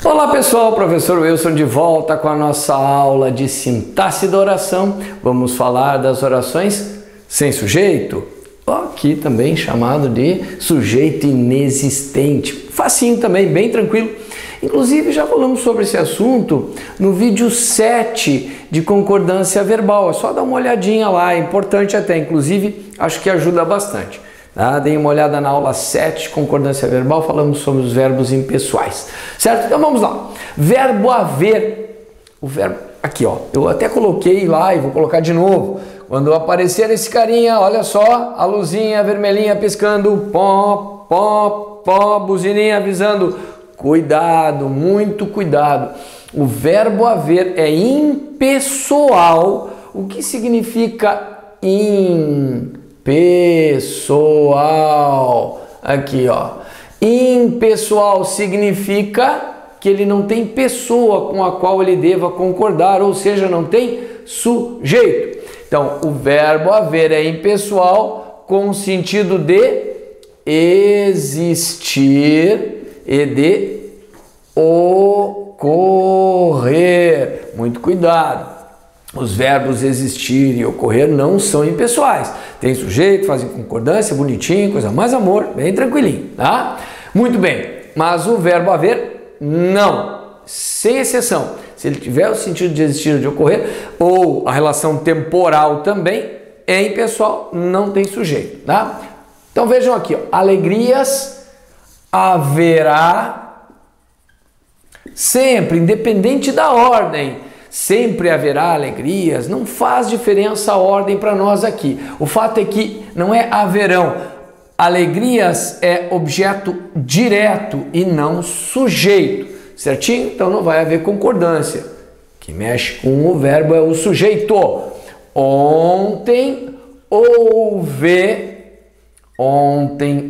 Olá pessoal, professor Wilson de volta com a nossa aula de sintaxe da oração. Vamos falar das orações sem sujeito, aqui também chamado de sujeito inexistente. Facinho também, bem tranquilo. Inclusive já falamos sobre esse assunto no vídeo 7 de concordância verbal. É só dar uma olhadinha lá, é importante até, inclusive acho que ajuda bastante. Tá? Deem uma olhada na aula 7 de concordância verbal, falamos sobre os verbos impessoais, certo? Então vamos lá. Verbo haver, o verbo aqui ó, eu até coloquei lá e vou colocar de novo. Quando aparecer esse carinha, olha só, a luzinha vermelhinha piscando, pó, pó, pó, buzininha avisando, cuidado, muito cuidado. O verbo haver é impessoal. O que significa impessoal? Aqui ó, impessoal significa que ele não tem pessoa com a qual ele deva concordar, ou seja, não tem sujeito. Então, o verbo haver é impessoal com o sentido de existir e de ocorrer. Muito cuidado. Os verbos existir e ocorrer não são impessoais. Tem sujeito, fazem concordância, bonitinho, coisa mais amor, bem tranquilinho, tá? Muito bem, mas o verbo haver não, sem exceção. Se ele tiver o sentido de existir ou de ocorrer, ou a relação temporal também, é impessoal, não tem sujeito, tá? Então vejam aqui, ó, alegrias haverá sempre, independente da ordem. Sempre haverá alegrias, não faz diferença a ordem para nós aqui. O fato é que não é haverão. Alegrias é objeto direto e não sujeito, certinho? Então não vai haver concordância. Que mexe com o verbo é o sujeito. Ontem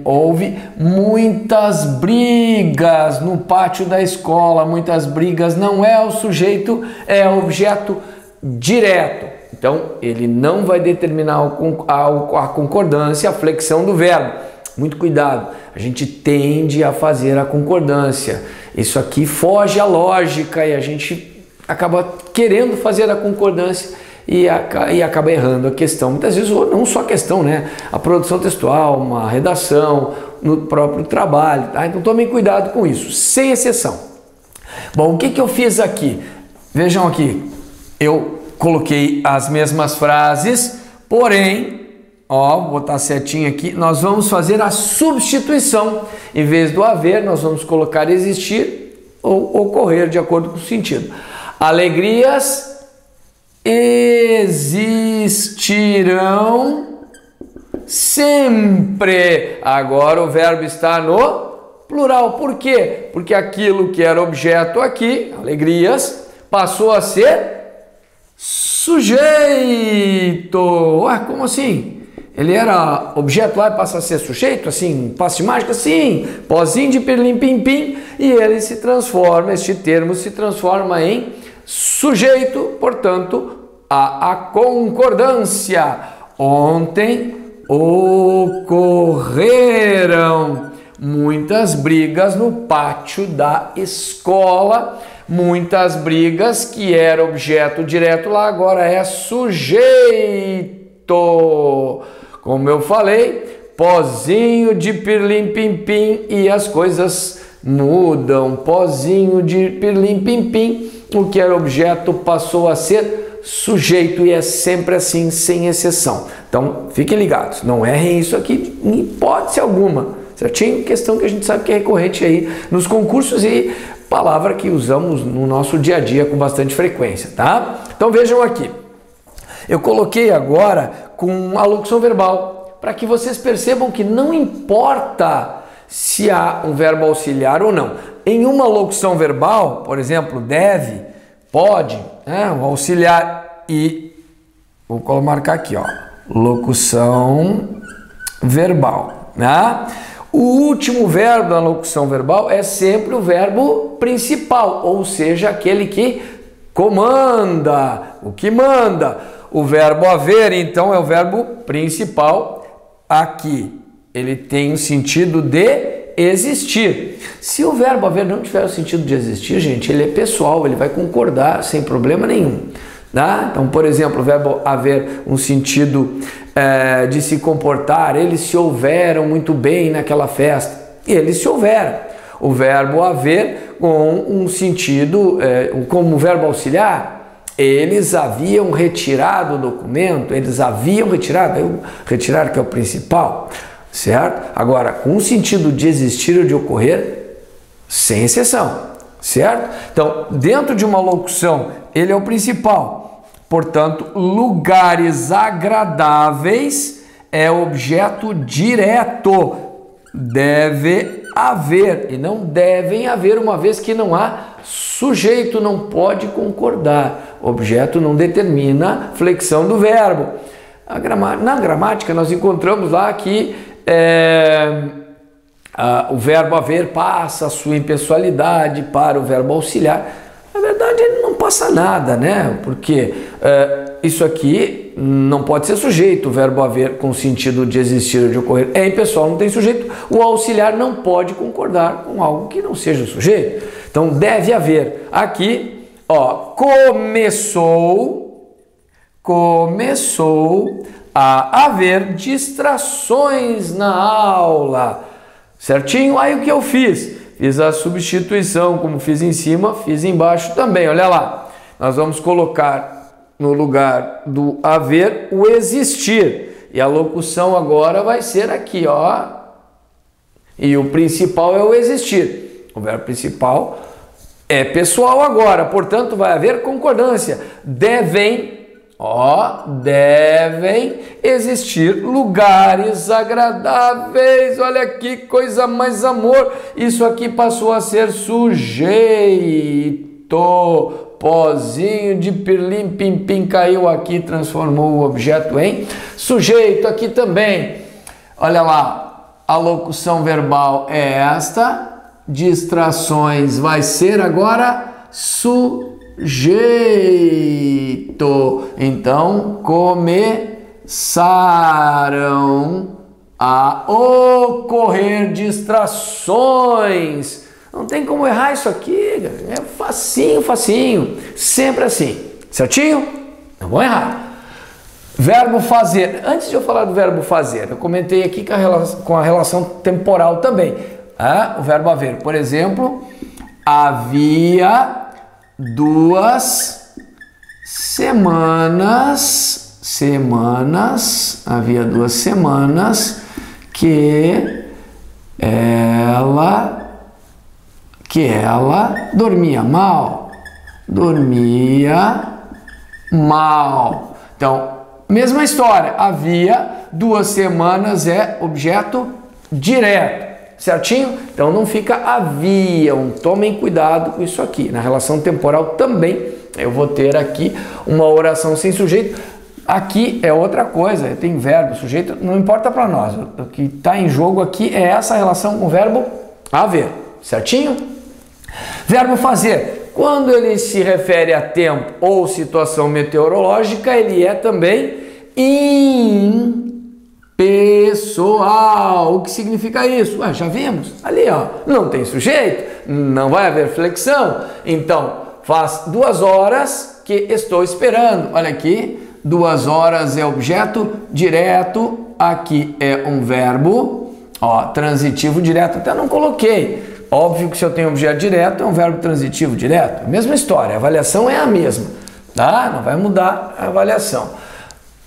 houve muitas brigas no pátio da escola. Muitas brigas não é o sujeito, é objeto direto. Então, ele não vai determinar a concordância, a flexão do verbo. Muito cuidado, a gente tende a fazer a concordância. Isso aqui foge à lógica e a gente acaba querendo fazer a concordância e acaba errando a questão. Muitas vezes, não só a questão, né? A produção textual, uma redação, no próprio trabalho, tá? Então tomem cuidado com isso, sem exceção. Bom, o que eu fiz aqui? Vejam aqui, eu coloquei as mesmas frases, porém, ó, vou botar setinha aqui, nós vamos fazer a substituição. Em vez do haver, nós vamos colocar existir ou ocorrer, de acordo com o sentido. Alegrias existirão sempre. Agora o verbo está no plural. Por quê? Porque aquilo que era objeto aqui, alegrias, passou a ser sujeito. Ué, como assim? Ele era objeto lá e passa a ser sujeito? Assim, passe de mágica? Sim. Pozinho de pirlim-pim-pim. E ele se transforma, este termo se transforma em sujeito, portanto, a concordância. Ontem ocorreram muitas brigas no pátio da escola. Muitas brigas, que era objeto direto lá, agora é sujeito. Como eu falei, pozinho de pirlim-pim-pim e as coisas mudam. Pozinho de pirlim-pim-pim. O que era objeto passou a ser sujeito e é sempre assim, sem exceção. Então, fiquem ligados, não errem isso aqui em hipótese alguma, certinho? Questão que a gente sabe que é recorrente aí nos concursos e palavra que usamos no nosso dia a dia com bastante frequência, tá? Então, vejam aqui. Eu coloquei agora com a locução verbal, para que vocês percebam que não importa se há um verbo auxiliar ou não. Em uma locução verbal, por exemplo, deve, pode, o auxiliar e, vou marcar aqui, ó, locução verbal, né? O último verbo da locução verbal é sempre o verbo principal, ou seja, aquele que comanda, o que manda. O verbo haver, então, é o verbo principal aqui. Ele tem o sentido de existir. Se o verbo haver não tiver o sentido de existir, gente, ele é pessoal, ele vai concordar sem problema nenhum. Tá? Então, por exemplo, o verbo haver um sentido de se comportar, eles se houveram muito bem naquela festa. Eles se houveram. O verbo haver com um sentido, como verbo auxiliar, eles haviam retirado o documento, eles haviam retirado, retirar que é o principal, certo? Agora, com o sentido de existir ou de ocorrer, sem exceção, certo? Então, dentro de uma locução, ele é o principal. Portanto, lugares agradáveis é objeto direto. Deve haver, e não devem haver, uma vez que não há sujeito, não pode concordar. Objeto não determina flexão do verbo. Na gramática nós encontramos lá que o verbo haver passa a sua impessoalidade para o verbo auxiliar. Na verdade ele não passa nada, né? Porque isso aqui não pode ser sujeito, o verbo haver com sentido de existir ou de ocorrer é impessoal, não tem sujeito, o auxiliar não pode concordar com algo que não seja sujeito. Então deve haver. Aqui, ó, começou a haver distrações na aula, certinho? Aí o que eu fiz? Fiz a substituição, como fiz em cima, fiz embaixo também, olha lá. Nós vamos colocar no lugar do haver o existir. E a locução agora vai ser aqui, ó. E o principal é o existir. O verbo principal é pessoal agora, portanto vai haver concordância. Devem existir lugares agradáveis. Olha que coisa mais amor. Isso aqui passou a ser sujeito. Pozinho de pirlim pim pim caiu aqui, transformou o objeto em sujeito. Aqui também, olha lá, a locução verbal é esta, distrações vai ser agora sujeito. Então, começaram a ocorrer distrações. Não tem como errar isso aqui, é facinho, facinho, sempre assim, certinho? Não vou errar. Verbo fazer. Antes de eu falar do verbo fazer, eu comentei aqui com a relação temporal também. O verbo haver, por exemplo, havia 2 semanas, havia 2 semanas que ela dormia mal. Então, mesma história, havia 2 semanas é objeto direto, certinho? Então não fica haviam, tomem cuidado com isso aqui. Na relação temporal também eu vou ter aqui uma oração sem sujeito. Aqui é outra coisa, tem verbo, sujeito, não importa para nós. O que está em jogo aqui é essa relação com o verbo haver, certinho? Verbo fazer, quando ele se refere a tempo ou situação meteorológica, ele é também impessoal. O que significa isso? Já vimos, ali ó, não tem sujeito, não vai haver flexão, então faz 2 horas que estou esperando. Olha aqui, 2 horas é objeto direto, aqui é um verbo, ó, transitivo direto, até não coloquei. Óbvio que se eu tenho objeto direto, é um verbo transitivo direto. Mesma história, a avaliação é a mesma, tá? Não vai mudar a avaliação.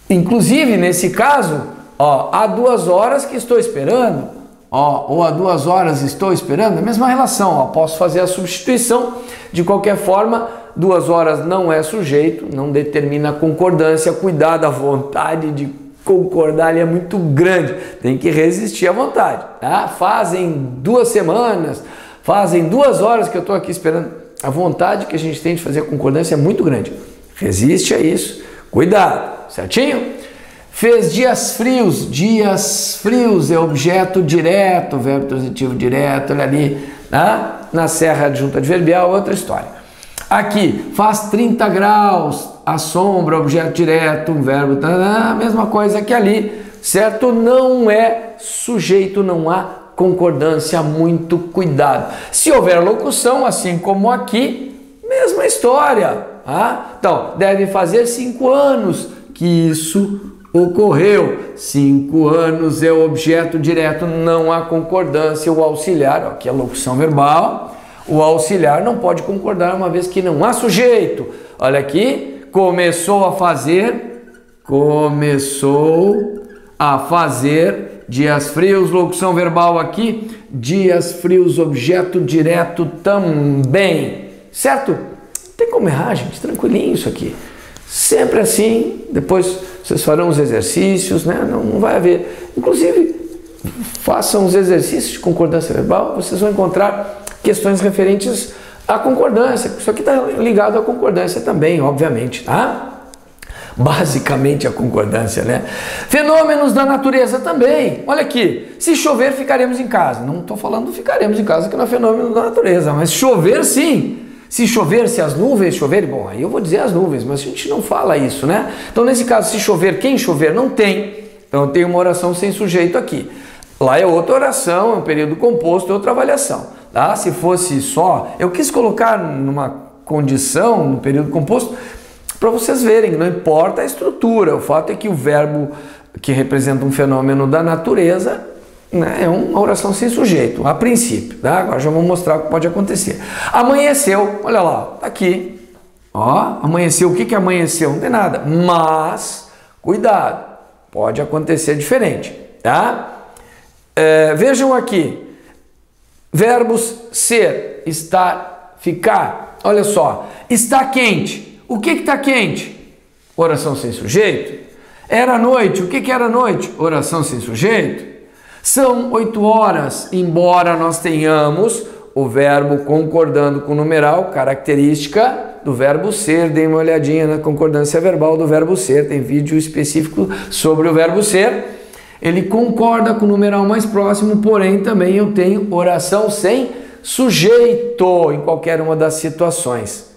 Inclusive, nesse caso, ó, há 2 horas que estou esperando, ó, ou há 2 horas estou esperando, a mesma relação, ó, posso fazer a substituição. De qualquer forma, 2 horas não é sujeito, não determina concordância. Cuidado, a vontade de concordar ali é muito grande, tem que resistir à vontade, tá? Fazem 2 semanas, fazem 2 horas que eu estou aqui esperando. A vontade que a gente tem de fazer a concordância é muito grande. Resiste a isso, cuidado, certinho? Fez dias frios é objeto direto, verbo transitivo direto, olha ali, tá? Na serra adjunta adverbial, outra história. Aqui, faz 30 graus, a sombra, objeto direto, um verbo, a mesma coisa que ali, certo? Não é sujeito, não há concordância, muito cuidado. Se houver locução, assim como aqui, mesma história. Então, deve fazer 5 anos que isso ocorreu. 5 anos é o objeto direto, não há concordância. O auxiliar, aqui é a locução verbal, o auxiliar não pode concordar uma vez que não há sujeito. Olha aqui, começou a fazer, dias frios, locução verbal aqui, dias frios, objeto direto também, certo? Não tem como errar, gente, tranquilinho isso aqui. Sempre assim, depois vocês farão os exercícios, né? Não vai haver. Inclusive, façam os exercícios de concordância verbal, vocês vão encontrar questões referentes à concordância. Isso aqui está ligado à concordância também, obviamente, tá? Basicamente a concordância, né? Fenômenos da natureza também. Olha aqui, se chover ficaremos em casa. Não estou falando ficaremos em casa, que não é fenômeno da natureza, mas chover sim. Se chover, se as nuvens choverem, bom, aí eu vou dizer as nuvens, mas a gente não fala isso, né? Então nesse caso, se chover, quem chover não tem. Então eu tenho uma oração sem sujeito aqui. Lá é outra oração, é um período composto, é outra avaliação. Tá? Se fosse só, eu quis colocar numa condição, no período composto, para vocês verem, não importa a estrutura, o fato é que o verbo que representa um fenômeno da natureza, né, é uma oração sem sujeito, a princípio. Tá? Agora já vou mostrar o que pode acontecer. Amanheceu, olha lá, tá aqui. Ó, amanheceu, o que que amanheceu? Não tem nada, mas cuidado, pode acontecer diferente. Tá? Vejam aqui, verbos ser, estar, ficar. Olha só, está quente. O que está quente? Oração sem sujeito. Era noite. O que era noite? Oração sem sujeito. São 8 horas, embora nós tenhamos o verbo concordando com o numeral, característica do verbo ser. Dê uma olhadinha na concordância verbal do verbo ser. Tem vídeo específico sobre o verbo ser. Ele concorda com o numeral mais próximo, porém também eu tenho oração sem sujeito em qualquer uma das situações.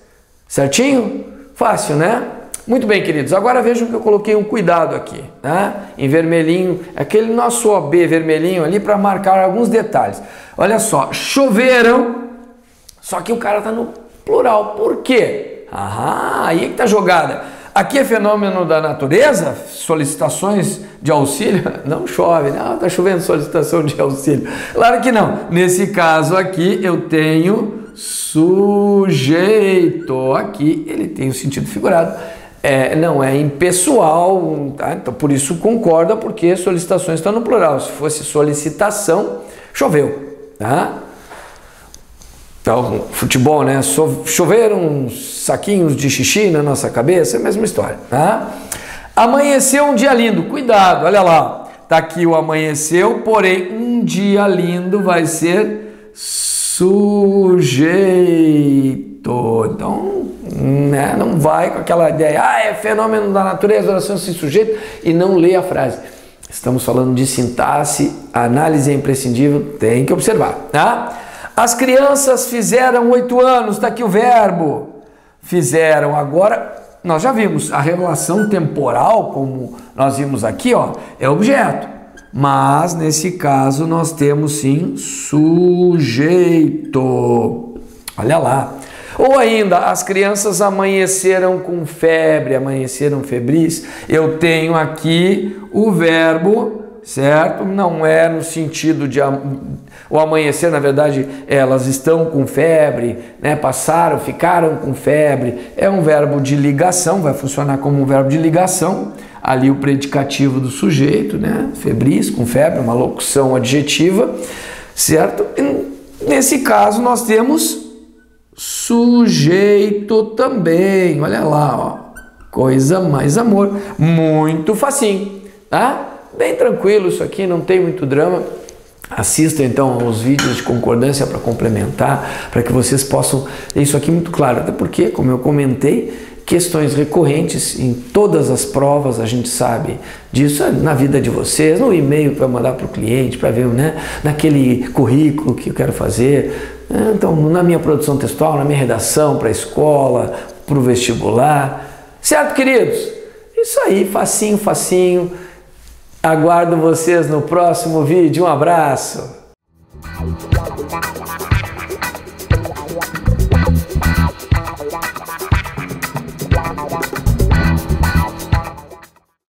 Certinho? Fácil, né? Muito bem, queridos. Agora vejam que eu coloquei um cuidado aqui, né? Em vermelhinho, aquele nosso OB vermelhinho ali para marcar alguns detalhes. Olha só, choveram, só que o cara está no plural. Por quê? Aí é que tá jogada. Aqui é fenômeno da natureza, solicitações de auxílio, não chove, não, tá chovendo solicitação de auxílio. Claro que não. Nesse caso aqui eu tenho sujeito. Aqui ele tem o sentido figurado. Não é impessoal, tá? Então por isso concorda, porque solicitações estão no plural. Se fosse solicitação, choveu, tá? Então, futebol, né? Choveram saquinhos de xixi na nossa cabeça, é a mesma história, tá? Amanheceu um dia lindo, cuidado, olha lá, tá aqui o amanheceu, porém um dia lindo vai ser sujeito. Então, né, não vai com aquela ideia, é fenômeno da natureza, oração sem sujeito, e não lê a frase. Estamos falando de sintaxe, análise é imprescindível, tem que observar, tá? As crianças fizeram 8 anos, está aqui o verbo. Fizeram, agora nós já vimos, a relação temporal, como nós vimos aqui, ó, é objeto. Mas nesse caso nós temos sim sujeito. Olha lá. Ou ainda, as crianças amanheceram com febre, amanheceram febris. Eu tenho aqui o verbo, certo? Não é no sentido de o amanhecer, na verdade, elas estão com febre, né? Passaram, ficaram com febre. É um verbo de ligação, vai funcionar como um verbo de ligação. Ali o predicativo do sujeito, né? Febris, com febre, uma locução adjetiva, certo? E nesse caso nós temos sujeito também. Olha lá, ó. Coisa mais amor. Muito facinho, tá? Bem tranquilo isso aqui, não tem muito drama. Assista então aos vídeos de concordância para complementar, para que vocês possam ter isso aqui muito claro. Até porque, como eu comentei, questões recorrentes em todas as provas, a gente sabe disso na vida de vocês, no e-mail para mandar para o cliente, para ver, né, naquele currículo que eu quero fazer. Então, na minha produção textual, na minha redação para a escola, para o vestibular. Certo, queridos? Isso aí, facinho, facinho. Aguardo vocês no próximo vídeo. Um abraço!